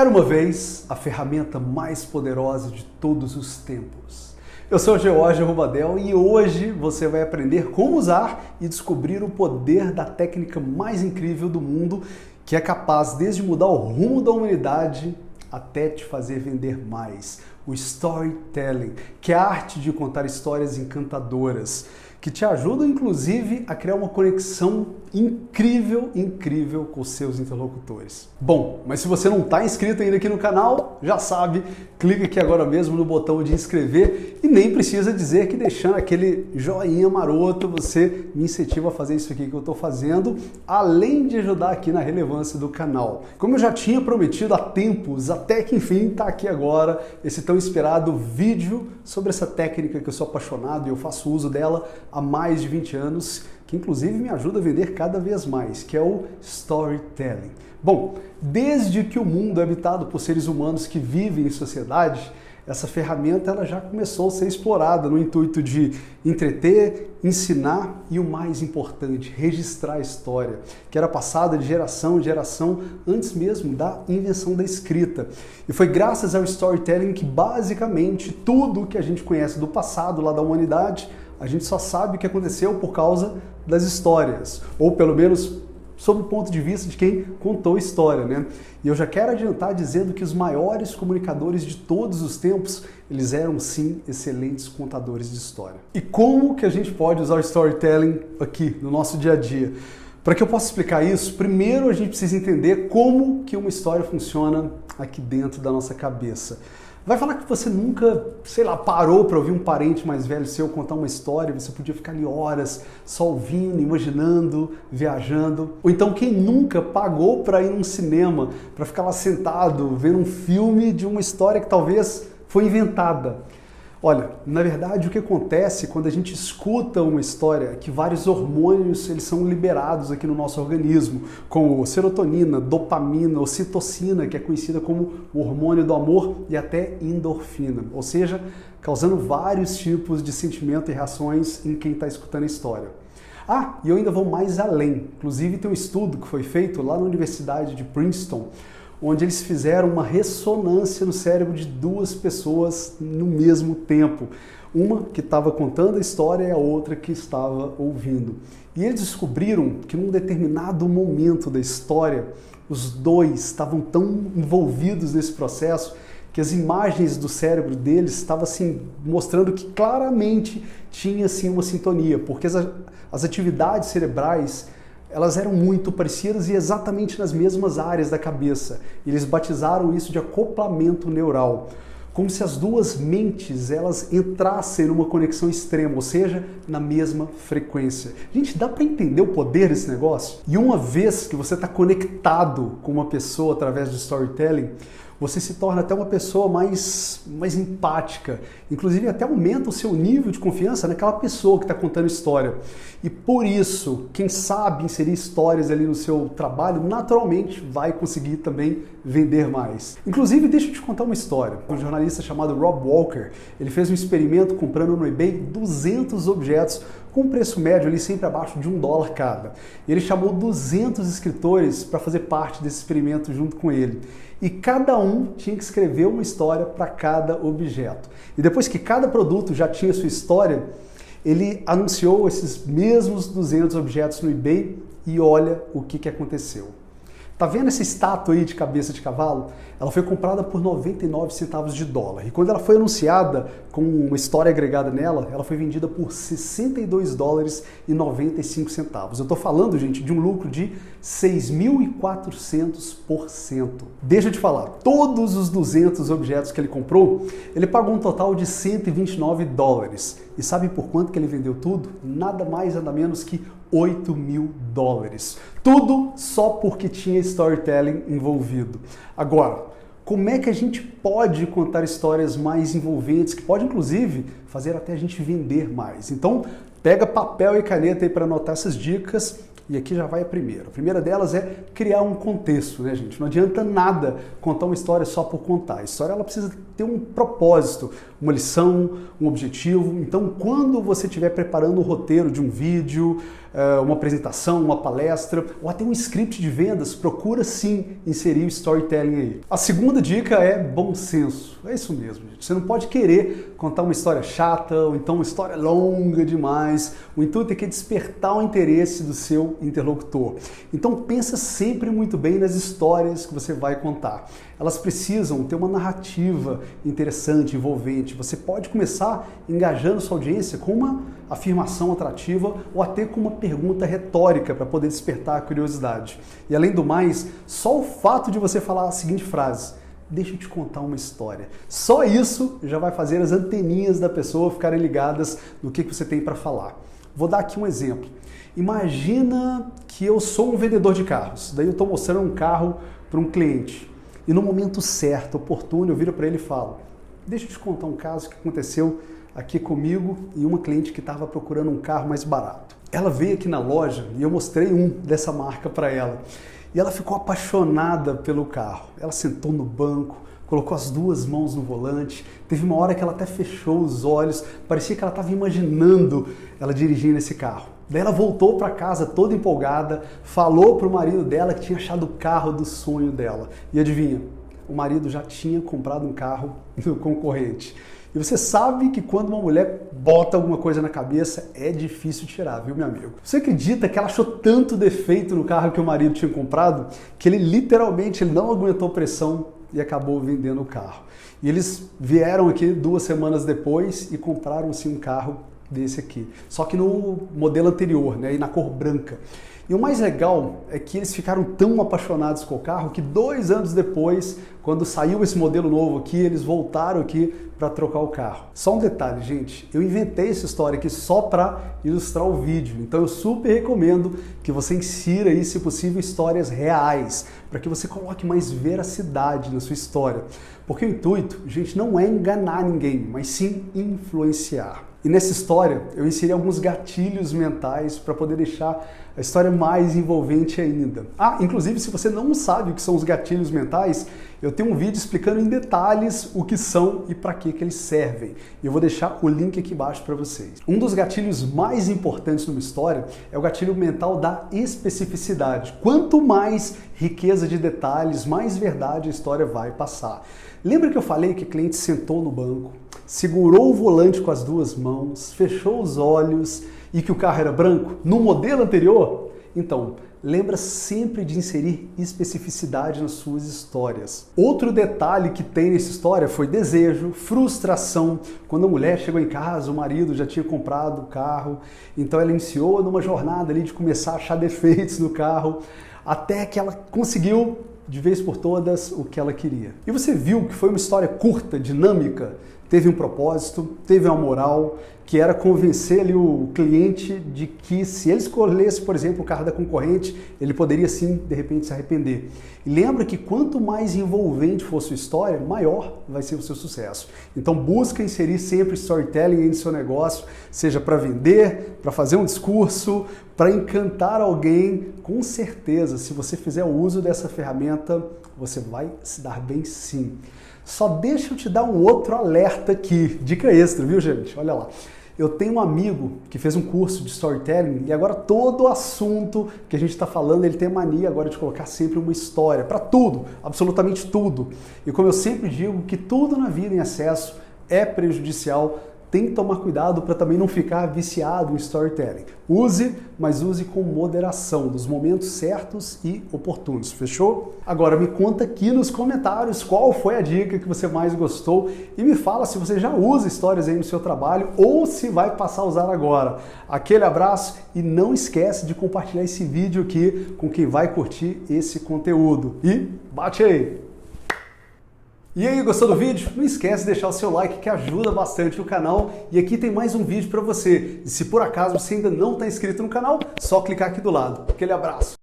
Era uma vez a ferramenta mais poderosa de todos os tempos. Eu sou o George Rubadel e hoje você vai aprender como usar e descobrir o poder da técnica mais incrível do mundo, que é capaz desde mudar o rumo da humanidade até te fazer vender mais. O storytelling, que é a arte de contar histórias encantadoras, que te ajudam inclusive a criar uma conexão incrível com os seus interlocutores. Bom, mas se você não está inscrito ainda aqui no canal, já sabe, clica aqui agora mesmo no botão de inscrever e nem precisa dizer que deixando aquele joinha maroto você me incentiva a fazer isso aqui que eu estou fazendo, além de ajudar aqui na relevância do canal. Como eu já tinha prometido há tempos, até que enfim está aqui agora esse tão esperado vídeo sobre essa técnica que eu sou apaixonado e eu faço uso dela há mais de 20 anos, que inclusive me ajuda a vender cada vez mais, que é o storytelling. Bom, desde que o mundo é habitado por seres humanos que vivem em sociedade, essa ferramenta ela já começou a ser explorada no intuito de entreter, ensinar e o mais importante, registrar a história, que era passada de geração em geração antes mesmo da invenção da escrita. E foi graças ao storytelling que basicamente tudo que a gente conhece do passado lá da humanidade, a gente só sabe o que aconteceu por causa das histórias, ou pelo menos sob o ponto de vista de quem contou a história, né? E eu já quero adiantar dizendo que os maiores comunicadores de todos os tempos, eles eram sim excelentes contadores de história. E como que a gente pode usar o storytelling aqui no nosso dia a dia? Para que eu possa explicar isso, primeiro a gente precisa entender como que uma história funciona aqui dentro da nossa cabeça. Vai falar que você nunca, parou para ouvir um parente mais velho seu contar uma história, você podia ficar ali horas só ouvindo, imaginando, viajando. Ou então quem nunca pagou para ir num cinema, para ficar lá sentado, vendo um filme de uma história que talvez foi inventada. Olha, na verdade o que acontece quando a gente escuta uma história é que vários hormônios eles são liberados aqui no nosso organismo, como serotonina, dopamina, ocitocina, que é conhecida como o hormônio do amor, e até endorfina, ou seja, causando vários tipos de sentimento e reações em quem está escutando a história. Ah, e eu ainda vou mais além, inclusive tem um estudo que foi feito lá na Universidade de Princeton, onde eles fizeram uma ressonância no cérebro de duas pessoas no mesmo tempo. Uma que estava contando a história e a outra que estava ouvindo. E eles descobriram que num determinado momento da história, os dois estavam tão envolvidos nesse processo que as imagens do cérebro deles estavam assim, mostrando que claramente tinha assim, uma sintonia, porque as atividades cerebrais elas eram muito parecidas e exatamente nas mesmas áreas da cabeça. Eles batizaram isso de acoplamento neural, como se as duas mentes elas entrassem numa conexão extrema, ou seja, na mesma frequência. Gente, dá para entender o poder desse negócio? E uma vez que você está conectado com uma pessoa através do storytelling, você se torna até uma pessoa mais empática, inclusive até aumenta o seu nível de confiança naquela pessoa que está contando história. E por isso, quem sabe inserir histórias ali no seu trabalho, naturalmente vai conseguir também vender mais. Inclusive, deixa eu te contar uma história. Um jornalista chamado Rob Walker, ele fez um experimento comprando no eBay 200 objetos com um preço médio ali sempre abaixo de $1 cada. E ele chamou 200 escritores para fazer parte desse experimento junto com ele. E cada um tinha que escrever uma história para cada objeto. E depois que cada produto já tinha sua história, ele anunciou esses mesmos 200 objetos no eBay e olha o que aconteceu. Tá vendo essa estátua aí de cabeça de cavalo? Ela foi comprada por 99 centavos de dólar. E quando ela foi anunciada com uma história agregada nela, ela foi vendida por 62 dólares e 95 centavos. Eu tô falando, gente, de um lucro de 6.400%. Deixa eu te falar, todos os 200 objetos que ele comprou, ele pagou um total de 129 dólares. E sabe por quanto que ele vendeu tudo? Nada mais, nada menos que 8 mil dólares. Tudo só porque tinha storytelling envolvido. Agora, como é que a gente pode contar histórias mais envolventes, que pode inclusive fazer até a gente vender mais? Então, pega papel e caneta aí para anotar essas dicas. E aqui já vai a primeira. A primeira delas é criar um contexto, né, gente? Não adianta nada contar uma história só por contar. A história ela precisa ter um propósito, uma lição, um objetivo. Então, quando você estiver preparando o roteiro de um vídeo, uma apresentação, uma palestra ou até um script de vendas, procura sim inserir o storytelling aí. A segunda dica é bom senso. É isso mesmo, gente. Você não pode querer contar uma história chata ou então uma história longa demais. O intuito é que despertar o interesse do seu interlocutor. Então pensa sempre muito bem nas histórias que você vai contar. Elas precisam ter uma narrativa interessante, envolvente. Você pode começar engajando sua audiência com uma afirmação atrativa ou até com uma pergunta retórica para poder despertar a curiosidade. E além do mais, só o fato de você falar a seguinte frase: deixa eu te contar uma história. Só isso já vai fazer as anteninhas da pessoa ficarem ligadas no que você tem para falar. Vou dar aqui um exemplo. Imagina que eu sou um vendedor de carros. Daí eu estou mostrando um carro para um cliente. E no momento certo, oportuno, eu viro para ele e falo: deixa eu te contar um caso que aconteceu aqui comigo e uma cliente que estava procurando um carro mais barato. Ela veio aqui na loja e eu mostrei um dessa marca para ela. E ela ficou apaixonada pelo carro. Ela sentou no banco, colocou as duas mãos no volante. Teve uma hora que ela até fechou os olhos, parecia que ela estava imaginando ela dirigindo esse carro. Daí ela voltou para casa toda empolgada, falou para o marido dela que tinha achado o carro do sonho dela. E adivinha? O marido já tinha comprado um carro do concorrente. E você sabe que quando uma mulher bota alguma coisa na cabeça, é difícil tirar, viu, meu amigo? Você acredita que ela achou tanto defeito no carro que o marido tinha comprado, que ele literalmente não aguentou pressão e acabou vendendo o carro. E eles vieram aqui 2 semanas depois e compraram sim um carro desse aqui. Só que no modelo anterior, né, e na cor branca. E o mais legal é que eles ficaram tão apaixonados com o carro que 2 anos depois, quando saiu esse modelo novo aqui, eles voltaram aqui para trocar o carro. Só um detalhe, gente, eu inventei essa história aqui só para ilustrar o vídeo, então eu super recomendo que você insira aí, se possível, histórias reais, para que você coloque mais veracidade na sua história. Porque o intuito, gente, não é enganar ninguém, mas sim influenciar. E nessa história eu inseri alguns gatilhos mentais para poder deixar a história mais envolvente ainda. Inclusive, se você não sabe o que são os gatilhos mentais, eu tenho um vídeo explicando em detalhes o que são e para que eles servem. E eu vou deixar o link aqui embaixo para vocês. Um dos gatilhos mais importantes numa história é o gatilho mental da especificidade. Quanto mais riqueza de detalhes, mais verdade a história vai passar. Lembra que eu falei que o cliente sentou no banco, segurou o volante com as 2 mãos, fechou os olhos e que o carro era branco no modelo anterior? Então, lembra sempre de inserir especificidade nas suas histórias. Outro detalhe que tem nessa história foi desejo, frustração. Quando a mulher chegou em casa, o marido já tinha comprado o carro, então ela iniciou numa jornada ali de começar a achar defeitos no carro, até que ela conseguiu de vez por todas o que ela queria. E você viu que foi uma história curta, dinâmica, teve um propósito, teve uma moral, que era convencer ali o cliente de que se ele escolhesse, por exemplo, o carro da concorrente, ele poderia sim, de repente, se arrepender. E lembra que quanto mais envolvente for a sua história, maior vai ser o seu sucesso. Então busca inserir sempre storytelling no seu negócio, seja para vender, para fazer um discurso, para encantar alguém. Com certeza, se você fizer o uso dessa ferramenta, você vai se dar bem sim. Só deixa eu te dar um outro alerta aqui, dica extra, viu, gente? Olha lá. Eu tenho um amigo que fez um curso de storytelling e agora todo assunto que a gente está falando, ele tem a mania agora de colocar sempre uma história, para tudo, absolutamente tudo. E como eu sempre digo, que tudo na vida em excesso é prejudicial, tem que tomar cuidado para também não ficar viciado em storytelling. Use, mas use com moderação, nos momentos certos e oportunos, fechou? Agora me conta aqui nos comentários qual foi a dica que você mais gostou e me fala se você já usa histórias aí no seu trabalho ou se vai passar a usar agora. Aquele abraço e não esquece de compartilhar esse vídeo aqui com quem vai curtir esse conteúdo. E bate aí! E aí, gostou do vídeo? Não esquece de deixar o seu like que ajuda bastante o canal. E aqui tem mais um vídeo para você. E se por acaso você ainda não está inscrito no canal, só clicar aqui do lado. Aquele abraço!